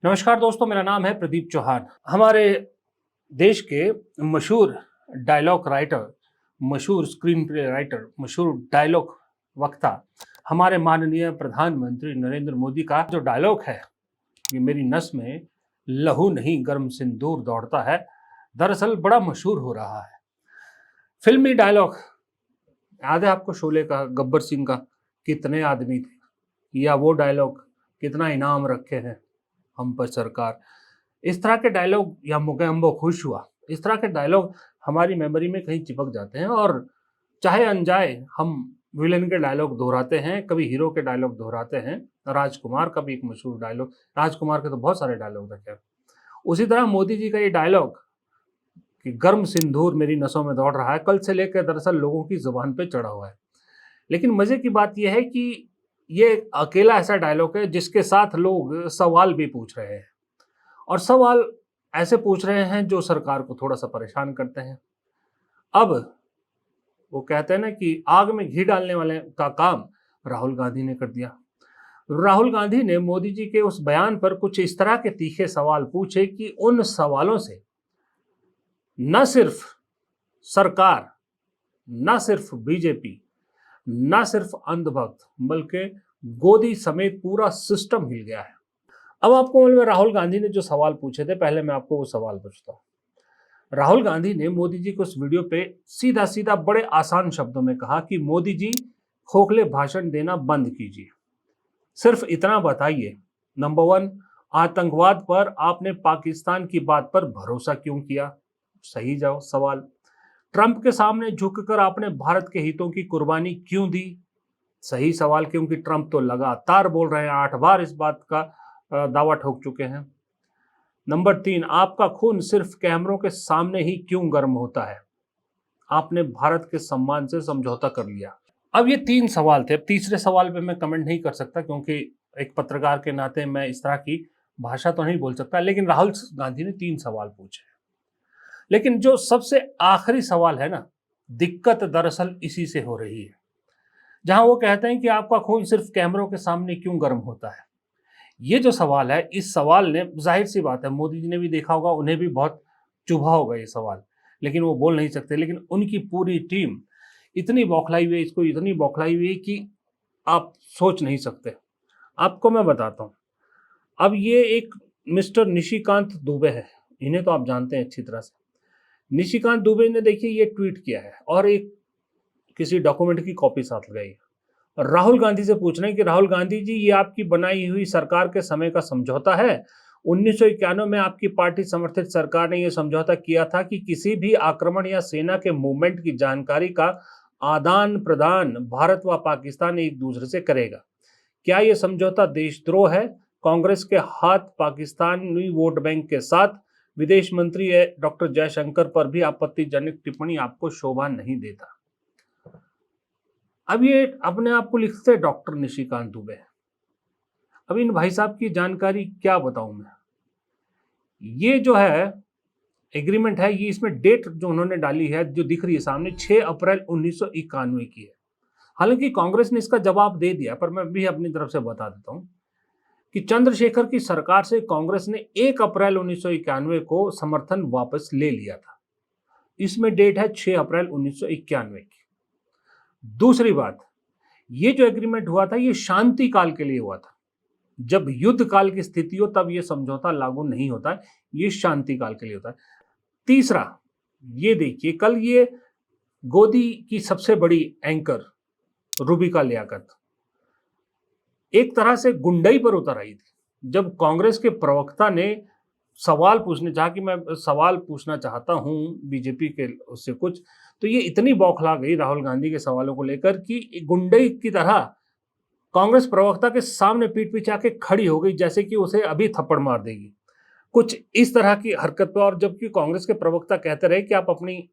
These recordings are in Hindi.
नमस्कार दोस्तों, मेरा नाम है प्रदीप चौहान। हमारे देश के मशहूर डायलॉग राइटर, मशहूर स्क्रीन प्ले राइटर, मशहूर डायलॉग वक्ता हमारे माननीय प्रधानमंत्री नरेंद्र मोदी का जो डायलॉग है कि मेरी नस में लहू नहीं गर्म सिंदूर दौड़ता है, दरअसल बड़ा मशहूर हो रहा है। फिल्मी डायलॉग याद है आपको, शोले का, गब्बर सिंह का, कितने आदमी थे, या वो डायलॉग कितना इनाम रखे हैं हम पर सरकार। इस तरह के डायलॉग, या मुके अम्बो खुश हुआ, इस तरह के डायलॉग हमारी मेमोरी में कहीं चिपक जाते हैं और चाहे अनजाए हम विलेन के डायलॉग दोहराते हैं, कभी हीरो के डायलॉग दोहराते हैं। राजकुमार का भी एक मशहूर डायलॉग, राजकुमार के तो बहुत सारे डायलॉग रखे हैं। उसी तरह मोदी जी का ये डायलॉग कि गर्म सिंदूर मेरी नसों में दौड़ रहा है, कल से लेकर दरअसल लोगों की जुबान पे चढ़ा हुआ है। लेकिन मजे की बात यह है कि ये अकेला ऐसा डायलॉग है जिसके साथ लोग सवाल भी पूछ रहे हैं, और सवाल ऐसे पूछ रहे हैं जो सरकार को थोड़ा सा परेशान करते हैं। अब वो कहते हैं ना कि आग में घी डालने वाले का काम राहुल गांधी ने कर दिया। राहुल गांधी ने मोदी जी के उस बयान पर कुछ इस तरह के तीखे सवाल पूछे कि उन सवालों से न सिर्फ सरकार, न सिर्फ बीजेपी, न सिर्फ अंधभक्त, बल्कि गोदी समेत पूरा सिस्टम हिल गया है। अब आपको मालूम है राहुल गांधी ने जो सवाल पूछे थे, पहले मैं आपको वो सवाल पूछता हूँ। राहुल गांधी ने मोदी जी को उस वीडियो पे सीधा सीधा बड़े आसान शब्दों में कहा कि मोदी जी खोखले भाषण देना बंद कीजिए, सिर्फ इतना बताइए, नंबर 1, आतंकवाद पर आपने पाकिस्तान की बात पर भरोसा क्यों किया? सही जाओ सवाल। ट्रंप के सामने झुककर आपने भारत के हितों की कुर्बानी क्यों दी? सही सवाल, क्योंकि ट्रंप तो लगातार बोल रहे हैं, 8 बार इस बात का दावा ठोक चुके हैं। नंबर 3, आपका खून सिर्फ कैमरों के सामने ही क्यों गर्म होता है? आपने भारत के सम्मान से समझौता कर लिया। अब ये 3 सवाल थे। अब तीसरे सवाल पे मैं कमेंट नहीं कर सकता, क्योंकि एक पत्रकार के नाते मैं इस तरह की भाषा तो नहीं बोल सकता, लेकिन राहुल गांधी ने 3 सवाल पूछे। लेकिन जो सबसे आखिरी सवाल है ना, दिक्कत दरअसल इसी से हो रही है, जहां वो कहते हैं कि आपका खून सिर्फ कैमरों के सामने क्यों गर्म होता है। ये जो सवाल है, इस सवाल ने, जाहिर सी बात है मोदी जी ने भी देखा होगा, उन्हें भी बहुत चुभा होगा ये सवाल, लेकिन वो बोल नहीं सकते। लेकिन उनकी पूरी टीम इतनी बौखलाई हुई है, इसको इतनी बौखलाई हुई है कि आप सोच नहीं सकते। आपको मैं बताता हूँ। अब ये एक मिस्टर निशिकांत दुबे है, इन्हें तो आप जानते हैं अच्छी तरह से। निशिकांत दुबे ने देखिए ये ट्वीट किया है और एक किसी डॉक्यूमेंट की कॉपी साथ लगाई है। राहुल गांधी से पूछ रहे हैं कि राहुल गांधी जी, ये आपकी बनाई हुई सरकार के समय का समझौता है। 1991 में आपकी पार्टी समर्थित सरकार ने यह समझौता किया था कि किसी भी आक्रमण या सेना के मूवमेंट की जानकारी का आदान प्रदान भारत व पाकिस्तान एक दूसरे से करेगा। क्या यह समझौता देशद्रोह है? कांग्रेस के हाथ पाकिस्तानी वोट बैंक के साथ विदेश मंत्री डॉक्टर जयशंकर पर भी आपत्तिजनक टिप्पणी आपको शोभा नहीं देता। अब ये अपने आप को लिखते डॉक्टर निशिकांत दुबे। अब इन भाई साहब की जानकारी क्या बताऊं मैं। ये जो है एग्रीमेंट है, ये इसमें डेट जो उन्होंने डाली है, जो दिख रही है सामने, 6 अप्रैल 1991 की है। हालांकि कांग्रेस ने इसका जवाब दे दिया, पर मैं भी अपनी तरफ से बता देता हूं कि चंद्रशेखर की सरकार से कांग्रेस ने 1 अप्रैल 1991 को समर्थन वापस ले लिया था। इसमें डेट है 6 अप्रैल 1991 की। दूसरी बात, ये जो एग्रीमेंट हुआ था, ये शांति काल के लिए हुआ था। जब युद्ध काल की स्थिति हो तब ये समझौता लागू नहीं होता है, ये शांति काल के लिए होता है। तीसरा, ये देखिए, कल ये गोदी की सबसे बड़ी एंकर रूबिका लियाकत एक तरह से गुंडई पर उतर आई थी। जब कांग्रेस के प्रवक्ता ने सवाल पूछने चाहा कि मैं सवाल पूछना चाहता हूं बीजेपी के उससे कुछ, तो ये इतनी बौखला गई राहुल गांधी के सवालों को लेकर कि गुंडई की तरह कांग्रेस प्रवक्ता के सामने पीठ पीछे आके खड़ी हो गई, जैसे कि उसे अभी थप्पड़ मार देगी, कुछ इस तरह की हरकत पे। और जबकि कांग्रेस के प्रवक्ता कहते रहे कि आप अपनी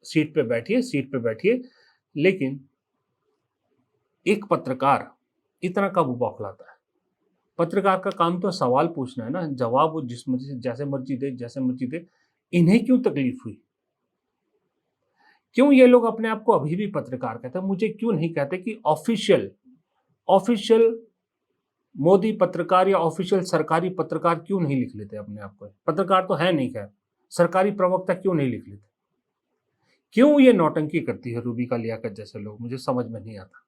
सीट पे बैठिए, सीट पे बैठिए, लेकिन एक पत्रकार इतना कब बौखलाता है? पत्रकार का काम तो सवाल पूछना है ना, जवाब वो जिस मर्जी से जैसे मर्जी दे, जैसे मर्जी दे। इन्हें क्यों तकलीफ हुई? क्यों ये लोग अपने आप को अभी भी पत्रकार कहते हैं? मुझे क्यों नहीं कहते कि ऑफिशियल ऑफिशियल मोदी पत्रकार या ऑफिशियल सरकारी पत्रकार क्यों नहीं लिख लेते अपने आप को? पत्रकार तो है नहीं, खैर सरकारी प्रवक्ता क्यों नहीं लिख लेते? क्यों ये नौटंकी करती है रूबी का लियाकत जैसे लोग? मुझे समझ में नहीं आता।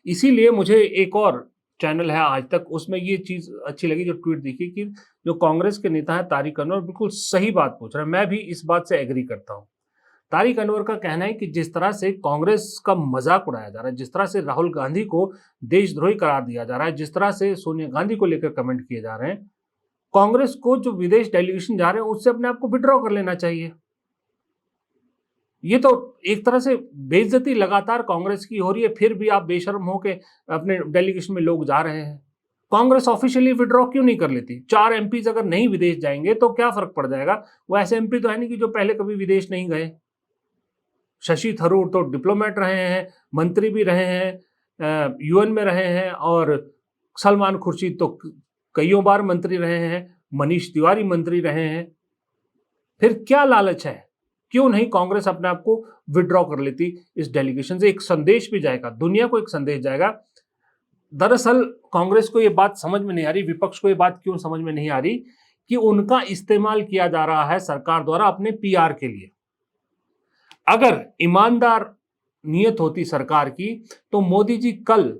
इसीलिए मुझे एक और चैनल है आज तक, उसमें ये चीज़ अच्छी लगी जो ट्वीट दिखी कि जो कांग्रेस के नेता हैं तारिक अनवर बिल्कुल सही बात पूछ रहे हैं। मैं भी इस बात से एग्री करता हूँ। तारिक अनवर का कहना है कि जिस तरह से कांग्रेस का मजाक उड़ाया जा रहा है, जिस तरह से राहुल गांधी को देशद्रोही करार दिया जा रहा है, जिस तरह से सोनिया गांधी को लेकर कमेंट किए जा रहे हैं, कांग्रेस को जो विदेश डेलीगेशन जा रहे हैं उससे अपने आप को विड्रॉ कर लेना चाहिए। ये तो एक तरह से बेइज्जती लगातार कांग्रेस की हो रही है, फिर भी आप बेशर्म हो के अपने डेलीगेशन में लोग जा रहे हैं। कांग्रेस ऑफिशियली विड्रॉ क्यों नहीं कर लेती? 4 एमपीज अगर नहीं विदेश जाएंगे तो क्या फर्क पड़ जाएगा? वो ऐसे एमपी तो है नहीं कि जो पहले कभी विदेश नहीं गए। शशि थरूर तो डिप्लोमेट रहे हैं, मंत्री भी रहे हैं, यूएन में रहे हैं, और सलमान खुर्शीद तो कईयों बार मंत्री रहे हैं, मनीष तिवारी मंत्री रहे हैं। फिर क्या लालच है? क्यों नहीं कांग्रेस अपने आप को विड्रॉ कर लेती इस डेलीगेशन से? एक संदेश भी जाएगा, दुनिया को एक संदेश जाएगा। दरअसल कांग्रेस को ये बात समझ में नहीं आ रही, विपक्ष को ये बात क्यों समझ में नहीं आ रही कि उनका इस्तेमाल किया जा रहा है सरकार द्वारा अपने पीआर के लिए। अगर ईमानदार नियत होती सरकार की तो मोदी जी कल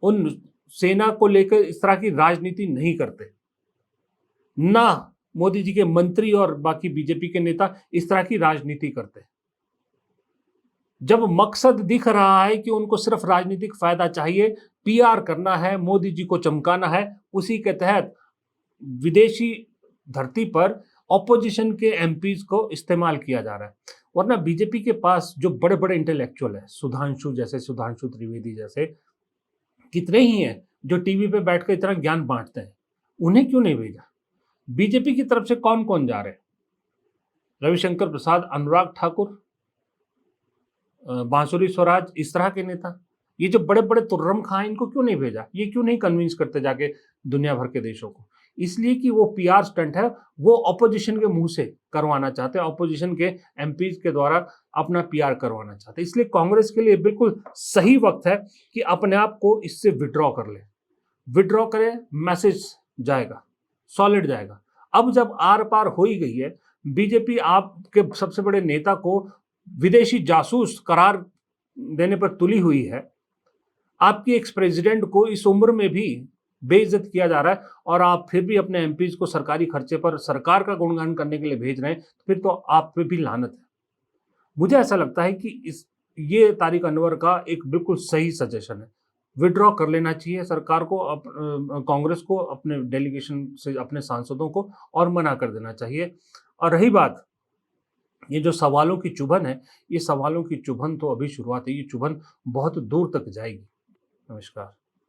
उन सेना को लेकर इस तरह की राजनीति नहीं करते, ना मोदी जी के मंत्री और बाकी बीजेपी के नेता इस तरह की राजनीति करते। जब मकसद दिख रहा है कि उनको सिर्फ राजनीतिक फायदा चाहिए, पीआर करना है, मोदी जी को चमकाना है, उसी के तहत विदेशी धरती पर ऑपोजिशन के एमपीज को इस्तेमाल किया जा रहा है। वरना बीजेपी के पास जो बड़े बड़े इंटेलेक्चुअल है, सुधांशु त्रिवेदी जैसे कितने ही हैं जो टीवी पे बैठकर इतना ज्ञान बांटते हैं, उन्हें क्यों नहीं भेजा? बीजेपी की तरफ से कौन कौन जा रहे हैं? रविशंकर प्रसाद, अनुराग ठाकुर, बांसुरी स्वराज, इस तरह के नेता। ये जो बड़े बड़े तुर्रम खां, इनको क्यों नहीं भेजा? ये क्यों नहीं कन्विंस करते जाके दुनिया भर के देशों को? इसलिए कि वो पीआर स्टंट है, वो ऑपोजिशन के मुंह से करवाना चाहते हैं, ऑपोजिशन के एमपीज के द्वारा अपना पीआर करवाना चाहते हैं। इसलिए कांग्रेस के लिए बिल्कुल सही वक्त है कि अपने आप को इससे विड्रॉ कर ले। विड्रॉ करें, मैसेज जाएगा, सॉलिड जाएगा। अब जब आर पार हो ही गई है, बीजेपी आपके सबसे बड़े नेता को विदेशी जासूस करार देने पर तुली हुई है, आपकी एक्स प्रेसिडेंट को इस उम्र में भी बेइज्जत किया जा रहा है, और आप फिर भी अपने एमपीज को सरकारी खर्चे पर सरकार का गुणगान करने के लिए भेज रहे हैं, फिर तो आप पे भी लानत है। मुझे ऐसा लगता है कि ये तारिक अनवर का एक बिल्कुल सही सजेशन है। विड्रॉ कर लेना चाहिए सरकार को, कांग्रेस को अपने डेलीगेशन से अपने सांसदों को, और मना कर देना चाहिए। और रही बात ये जो सवालों की चुभन है, ये सवालों की चुभन तो अभी शुरुआत है, ये चुभन बहुत दूर तक जाएगी। नमस्कार।